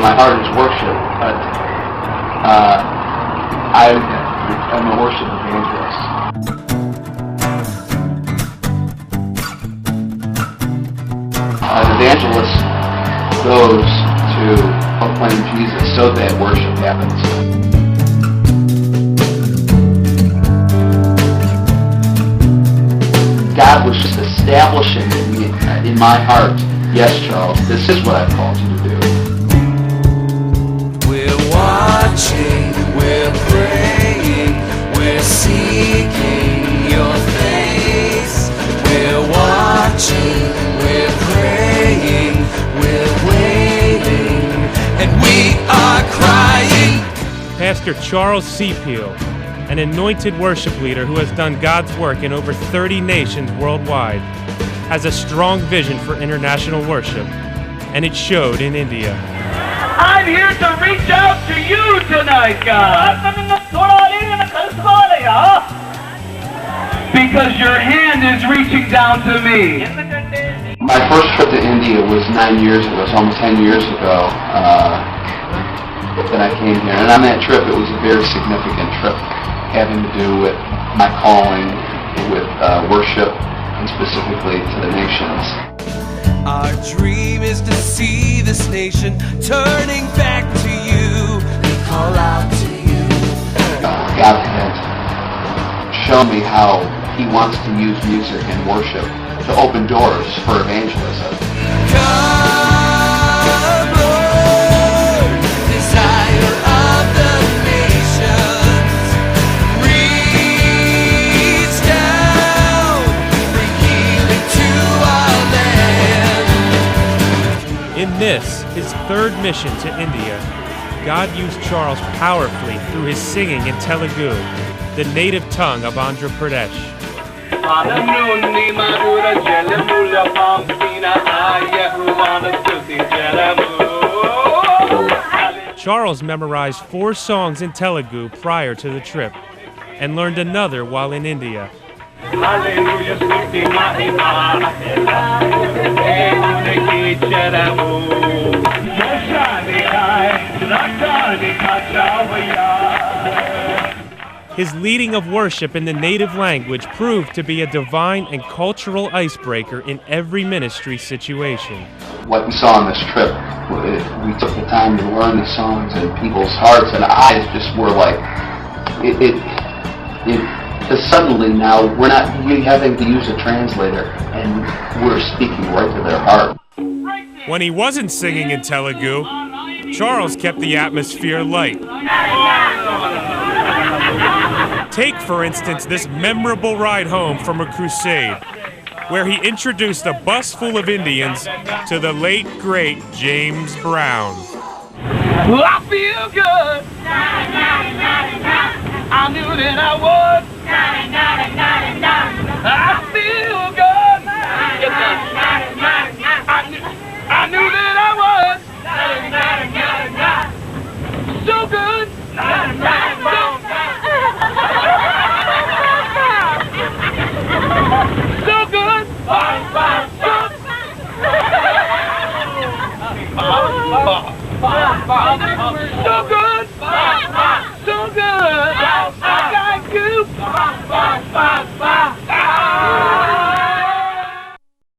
my heart is worship, but I'm a worship evangelist. An evangelist goes to proclaim Jesus so that worship happens. God was just establishing in my heart, yes, Charles, this is what I've called you to do. We're watching, we're praying, we're seeking your face. We're watching, we're praying, we're waiting, and we are crying. Pastor Charles C. Peel, an anointed worship leader who has done God's work in over 30 nations worldwide, has a strong vision for international worship, and it showed in India. I'm here to reach out to you tonight, God. Because your hand is reaching down to me. My first trip to India was 9 years ago, it's almost 10 years ago that I came here. And on that trip, it was a very significant trip, having to do with my calling with worship, and specifically to the nations. Our dream is to see this nation turning back to you. We call out to you. God had shown me how He wants to use music and worship to open doors for evangelism. Come, Lord, desire of the nations. Reach down, bring healing to our land. In this, his third mission to India, God used Charles powerfully through his singing in Telegu, the native tongue of Andhra Pradesh. Charles memorized 4 songs in Telegu prior to the trip, and learned another while in India. His leading of worship in the native language proved to be a divine and cultural icebreaker in every ministry situation. What we saw on this trip, we took the time to learn these songs, and people's hearts and eyes just were like, suddenly now we're not really having to use a translator, and we're speaking right to their heart. When he wasn't singing in Telegu, Charles kept the atmosphere light. Take, for instance, this memorable ride home from a crusade, where he introduced a bus full of Indians to the late, great James Brown. I feel good. I knew that I would.